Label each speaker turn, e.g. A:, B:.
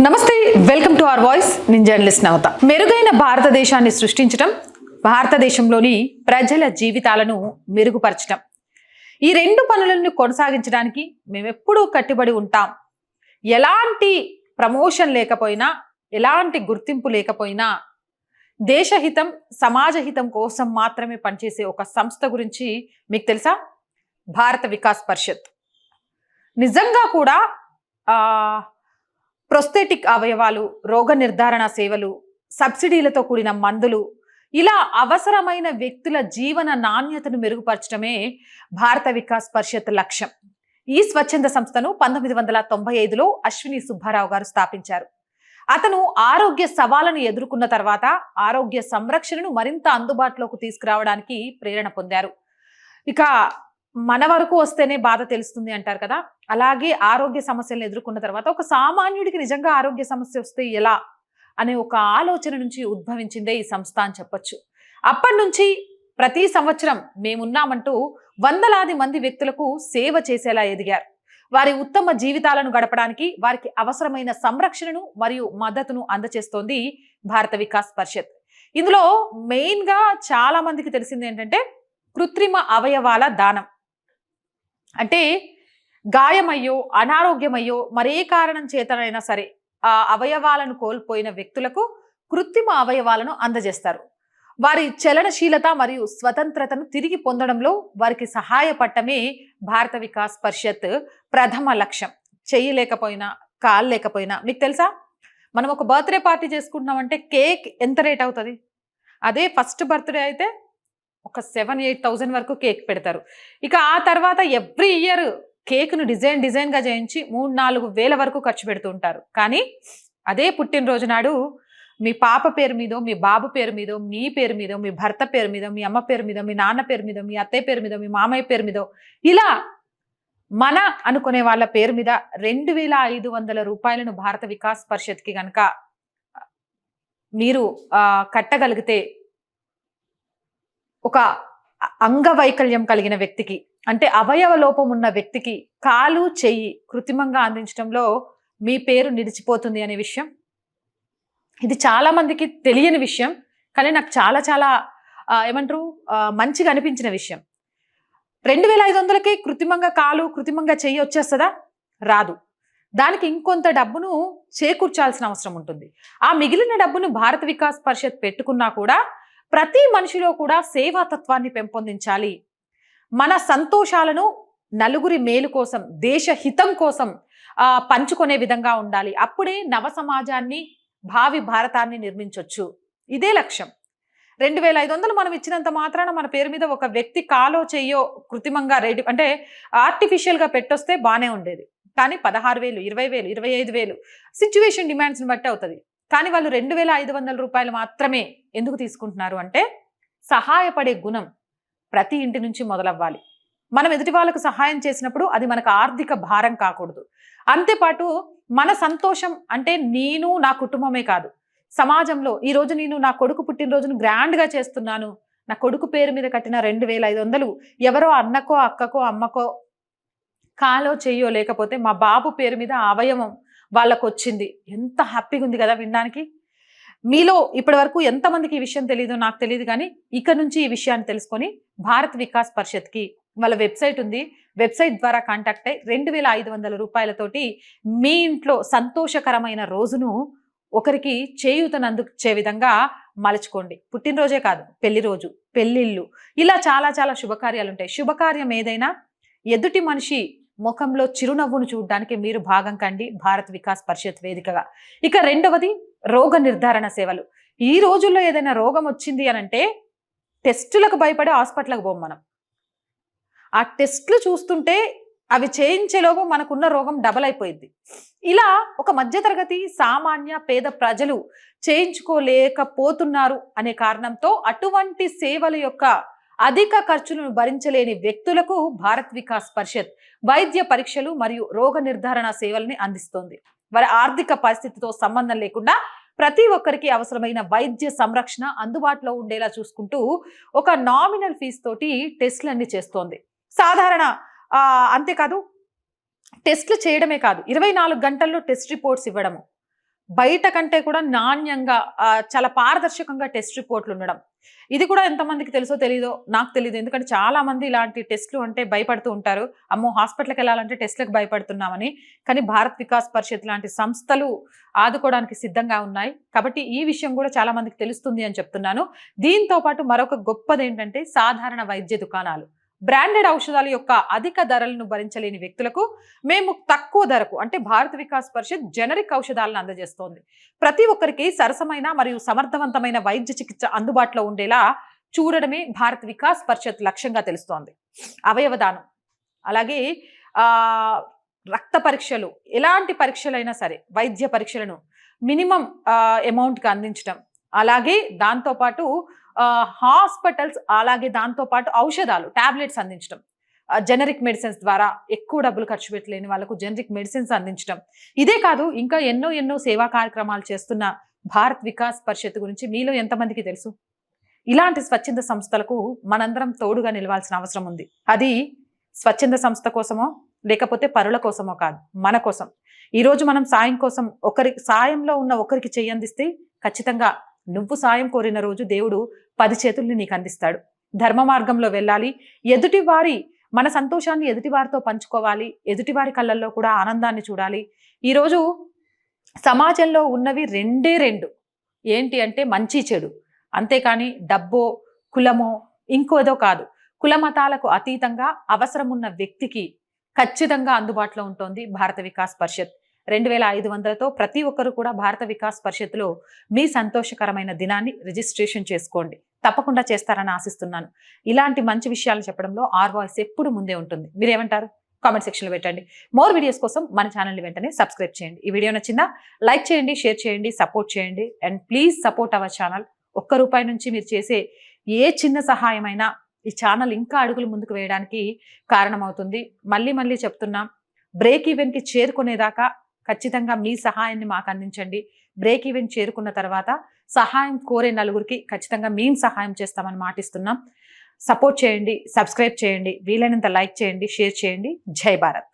A: నమస్తే, welcome to our voice. నేను journalist నవత. మెరుగైన భారతదేశాన్ని సృష్టించడం, భారతదేశంలోని ప్రజల జీవితాలను మెరుగుపరచడం, ఈ రెండు పనులను కొనసాగించడానికి మేము ఎప్పుడూ కట్టుబడి ఉంటాం. ఎలాంటి ప్రమోషన్ లేకపోయినా, ఎలాంటి గుర్తింపు లేకపోయినా, దేశహితం సమాజ హితం కోసం మాత్రమే పనిచేసే ఒక సంస్థ గురించి మీకు తెలుసా? భారత వికాస్ పరిషత్. నిజంగా కూడా ప్రొస్థెటిక్ అవయవాలు, రోగ నిర్ధారణ సేవలు, సబ్సిడీలతో కూడిన మందులు, ఇలా అవసరమైన వ్యక్తుల జీవన నాణ్యతను మెరుగుపరచడమే భారత వికాస్ పరిషత్ లక్ష్యం. ఈ స్వచ్ఛంద సంస్థను 1995లో అశ్విని సుబ్బారావు గారు స్థాపించారు. అతను ఆరోగ్య సవాళ్లను ఎదుర్కొన్న తర్వాత ఆరోగ్య సంరక్షణను మరింత అందుబాటులోకి తీసుకురావడానికి ప్రేరణ పొందారు. ఇక మన వరకు వస్తేనే బాధ తెలుస్తుంది అంటారు కదా, అలాగే ఆరోగ్య సమస్యలను ఎదుర్కొన్న తర్వాత ఒక సామాన్యుడికి నిజంగా ఆరోగ్య సమస్య వస్తే ఎలా అనే ఒక ఆలోచన నుంచి ఉద్భవించిందే ఈ సంస్థ అని చెప్పొచ్చు. అప్పటి నుంచి ప్రతి సంవత్సరం మేమున్నామంటూ వందలాది మంది వ్యక్తులకు సేవ చేసేలా ఎదిగారు. వారి ఉత్తమ జీవితాలను గడపడానికి వారికి అవసరమైన సంరక్షణను మరియు మద్దతును అందజేస్తోంది భారత వికాస్ పరిషత్. ఇందులో మెయిన్ గా చాలా మందికి తెలిసింది ఏంటంటే కృత్రిమ అవయవాల దానం. అంటే గాయమయ్యో, అనారోగ్యమయ్యో, మరే కారణం చేతనైనా సరే ఆ అవయవాలను కోల్పోయిన వ్యక్తులకు కృత్రిమ అవయవాలను అందజేస్తారు. వారి చలనశీలత మరియు స్వతంత్రతను తిరిగి పొందడంలో వారికి సహాయపడటమే భారత వికాస్ పరిషత్ ప్రథమ లక్ష్యం. చెయ్యి లేకపోయినా, కాలు లేకపోయినా, మీకు తెలుసా, మనం ఒక బర్త్డే పార్టీ చేసుకుంటున్నామంటే కేక్ ఎంత రేట్ అవుతుంది? అదే ఫస్ట్ బర్త్డే అయితే ఒక 7-8,000 వరకు కేక్ పెడతారు. ఇక ఆ తర్వాత ఎవ్రీ ఇయర్ కేక్ను డిజైన్గా చేయించి 3-4 వేల వరకు ఖర్చు పెడుతూ ఉంటారు. కానీ అదే పుట్టినరోజు నాడు మీ పాప పేరు మీదో, మీ బాబు పేరు మీదో, మీ పేరు మీదో, మీ భర్త పేరు మీదో, మీ అమ్మ పేరు మీదో, మీ నాన్న పేరు మీదో, మీ అత్తయ్య పేరు మీదో, మీ మామయ్య పేరు మీదో, ఇలా మన అనుకునే వాళ్ళ పేరు మీద 2,500 రూపాయలను భారత వికాస్ పరిషత్కి కనుక మీరు కట్టగలిగితే ఒక అంగవైకల్యం కలిగిన వ్యక్తికి, అంటే అవయవ లోపం ఉన్న వ్యక్తికి కాలు, చెయ్యి కృత్రిమంగా అందించడంలో మీ పేరు నిలిచిపోతుంది అనే విషయం, ఇది చాలా మందికి తెలియని విషయం. కానీ నాకు చాలా చాలా ఏమంటారు మంచిగా అనిపించిన విషయం. 2,500కే కృత్రిమంగా కాలు, కృత్రిమంగా చెయ్యి వచ్చేస్తుందా? రాదు. దానికి ఇంకొంత డబ్బును చేకూర్చాల్సిన అవసరం ఉంటుంది. ఆ మిగిలిన డబ్బును భారత వికాస్ పరిషత్ పెట్టుకున్నా కూడా ప్రతి మనిషిలో కూడా సేవాతత్వాన్ని పెంపొందించాలి. మన సంతోషాలను నలుగురి మేలు కోసం, దేశ హితం కోసం పంచుకునే విధంగా ఉండాలి. అప్పుడే నవ సమాజాన్ని, భావి భారతాన్ని నిర్మించవచ్చు. ఇదే లక్ష్యం. 2,500 మనం ఇచ్చినంత మాత్రాన మన పేరు మీద ఒక వ్యక్తి కాలో చెయ్యో కృత్రిమంగా రెడీ అంటే ఆర్టిఫిషియల్గా పెట్టొస్తే బాగానే ఉండేది. కానీ 16,000, 20,000, 25,000 సిచ్యువేషన్ డిమాండ్స్ని బట్టి అవుతుంది. కానీ వాళ్ళు 2,500 రూపాయలు మాత్రమే ఎందుకు తీసుకుంటున్నారు అంటే సహాయపడే గుణం ప్రతి ఇంటి నుంచి మొదలవ్వాలి. మనం ఎదుటి వాళ్ళకు సహాయం చేసినప్పుడు అది మనకు ఆర్థిక భారం కాకూడదు. అంతేపాటు మన సంతోషం అంటే నేను, నా కుటుంబమే కాదు, సమాజంలో ఈరోజు నేను నా కొడుకు పుట్టినరోజును గ్రాండ్గా చేస్తున్నాను, నా కొడుకు పేరు మీద కట్టిన 2,500 ఎవరో అన్నకో, అక్కకో, అమ్మకో కాలో చెయ్యో లేకపోతే మా బాబు పేరు మీద అవయవం వాళ్ళకు వచ్చింది. ఎంత హ్యాపీగా ఉంది కదా వినడానికి. మీలో ఇప్పటి వరకు ఎంతమందికి ఈ విషయం తెలియదో నాకు తెలియదు, కానీ ఇక్కడ నుంచి ఈ విషయాన్ని తెలుసుకొని భారత్ వికాస్ పరిషత్కి వాళ్ళ వెబ్సైట్ ఉంది, వెబ్సైట్ ద్వారా కాంటాక్ట్ అయ్యి 2,500 రూపాయలతోటి మీ ఇంట్లో సంతోషకరమైన రోజును ఒకరికి చేయూతనందుచ్చే విధంగా మలుచుకోండి. పుట్టినరోజే కాదు, పెళ్లి రోజు, పెళ్లిళ్ళు, ఇలా చాలా చాలా శుభకార్యాలు ఉంటాయి. శుభకార్యం ఏదైనా ఎదుటి మనిషి ముఖంలో చిరునవ్వును చూడడానికి మీరు భాగం కండి భారత్ వికాస్ పరిషత్ వేదికగా. ఇక రెండవది రోగ నిర్ధారణ సేవలు. ఈ రోజుల్లో ఏదైనా రోగం వచ్చింది అనంటే టెస్టులకు భయపడి హాస్పిటల్కి పోం మనం. ఆ టెస్టులు చూస్తుంటే అవి చేయించేలోపు మనకున్న రోగం డబల్ అయిపోయింది. ఇలా ఒక మధ్యతరగతి సామాన్య పేద ప్రజలు చేయించుకోలేకపోతున్నారు అనే కారణంతో అటువంటి సేవల యొక్క అధిక ఖర్చులను భరించలేని వ్యక్తులకు భారత్ వికాస్ పరిషత్ వైద్య పరీక్షలు మరియు రోగ నిర్ధారణ సేవల్ని అందిస్తోంది. వారి ఆర్థిక పరిస్థితితో సంబంధం లేకుండా ప్రతి ఒక్కరికి అవసరమైన వైద్య సంరక్షణ అందుబాటులో ఉండేలా చూసుకుంటూ ఒక నామినల్ ఫీజు తోటి టెస్టులన్నీ చేస్తోంది. సాధారణ అంతేకాదు, టెస్టులు చేయడమే కాదు, 24 గంటల్లో టెస్ట్ రిపోర్ట్స్ ఇవ్వడము, బయట కంటే కూడా నాణ్యంగా చాలా పారదర్శకంగా టెస్ట్ రిపోర్ట్లు ఉండడం. ఇది కూడా ఎంతమందికి తెలుసో తెలీదో నాకు తెలీదు. ఎందుకంటే చాలా మంది ఇలాంటి టెస్ట్‌లు అంటే భయపడుతూ ఉంటారు. అమ్మో! హాస్పిటల్‌కెళ్ళాలంటే టెస్ట్‌లకి భయపడుతున్నామని. కానీ భారత్ వికాస్ పరిషత్ లాంటి సంస్థలు ఆదుకోవడానికి సిద్ధంగా ఉన్నాయి. కాబట్టి ఈ విషయం కూడా చాలా మందికి తెలుస్తుంది అని చెప్తున్నాను. దీంతో పాటు మరొక గొప్పదేంటంటే సాధారణ వైద్య దుకాణాలు. బ్రాండెడ్ ఔషధాల యొక్క అధిక ధరలను భరించలేని వ్యక్తులకు మేము తక్కువ ధరకు అంటే భారత వికాస్ పరిషత్ జెనరిక్ ఔషధాలను అందజేస్తోంది. ప్రతి ఒక్కరికి సరసమైన మరియు సమర్థవంతమైన వైద్య చికిత్స అందుబాటులో ఉండేలా చూడడమే భారత వికాస్ పరిషత్ లక్ష్యంగా తెలుస్తోంది. అవయవదానం, అలాగే ఆ రక్త పరీక్షలు, ఎలాంటి పరీక్షలైనా సరే వైద్య పరీక్షలను మినిమం అమౌంట్కి అందించడం, అలాగే దాంతోపాటు హాస్పిటల్స్, అలాగే దాంతోపాటు ఔషధాలు టాబ్లెట్స్ అందించడం, జెనరిక్ మెడిసిన్స్ ద్వారా ఎక్కువ డబ్బులు ఖర్చు పెట్టలేని వాళ్ళకు జెనరిక్ మెడిసిన్స్ అందించడం. ఇదే కాదు, ఇంకా ఎన్నో ఎన్నో సేవా కార్యక్రమాలు చేస్తున్న భారత్ వికాస్ పరిషత్ గురించి మీలో ఎంతమందికి తెలుసు? ఇలాంటి స్వచ్ఛంద సంస్థలకు మనందరం తోడుగా నిలవాల్సిన అవసరం ఉంది. అది స్వచ్ఛంద సంస్థ కోసమో లేకపోతే పరుల కోసమో కాదు, మన కోసం. ఈరోజు మనం సాయం కోసం సాయంలో ఉన్న ఒకరికి చెయ్యందిస్తే ఖచ్చితంగా నువ్వు సాయం కోరిన రోజు దేవుడు 10 చేతుల్ని నీకు అందిస్తాడు. ధర్మ మార్గంలో వెళ్ళాలి. మన సంతోషాన్ని ఎదుటివారితో పంచుకోవాలి. ఎదుటివారి కళ్ళల్లో కూడా ఆనందాన్ని చూడాలి. ఈరోజు సమాజంలో ఉన్నవి రెండే రెండు, ఏంటి అంటే మంచి చెడు. అంతేకాని డబ్బో కులమో ఇంకోదో కాదు. కుల మతాలకు అతీతంగా అవసరం ఉన్న వ్యక్తికి ఖచ్చితంగా అందుబాటులో ఉంటుంది భారత వికాస్ పరిషత్. 2500తో ప్రతి ఒక్కరు కూడా భారత వికాస్ పరిషత్లో మీ సంతోషకరమైన దినాన్ని రిజిస్ట్రేషన్ చేసుకోండి. తప్పకుండా చేస్తారని ఆశిస్తున్నాను. ఇలాంటి మంచి విషయాలు చెప్పడంలో ఆర్ వాయిస్ ఎప్పుడు ముందే ఉంటుంది. మీరేమంటారు? కామెంట్ సెక్షన్లో పెట్టండి. మోర్ వీడియోస్ కోసం మన ఛానల్ని వెంటనే సబ్స్క్రైబ్ చేయండి. ఈ వీడియో నచ్చిందా? లైక్ చేయండి, షేర్ చేయండి, సపోర్ట్ చేయండి. And please support our channel. ₹1 నుంచి మీరు చేసే ఏ చిన్న సహాయమైనా ఈ ఛానల్ ఇంకా అడుగులు ముందుకు వేయడానికి కారణమవుతుంది. మళ్ళీ చెప్తున్నాం, బ్రేక్ ఈవెన్కి చేరుకునేదాకా ఖచ్చితంగా మీ సహాయాన్ని మాకు అందించండి. బ్రేక్ ఈవెన్ చేరుకున్న తర్వాత సహాయం కోరే నలుగురికి ఖచ్చితంగా మేము సహాయం చేస్తామని మాటిస్తున్నాం. సపోర్ట్ చేయండి, సబ్స్క్రైబ్ చేయండి, వీలైనంత లైక్ చేయండి, షేర్ చేయండి. జై భారత్.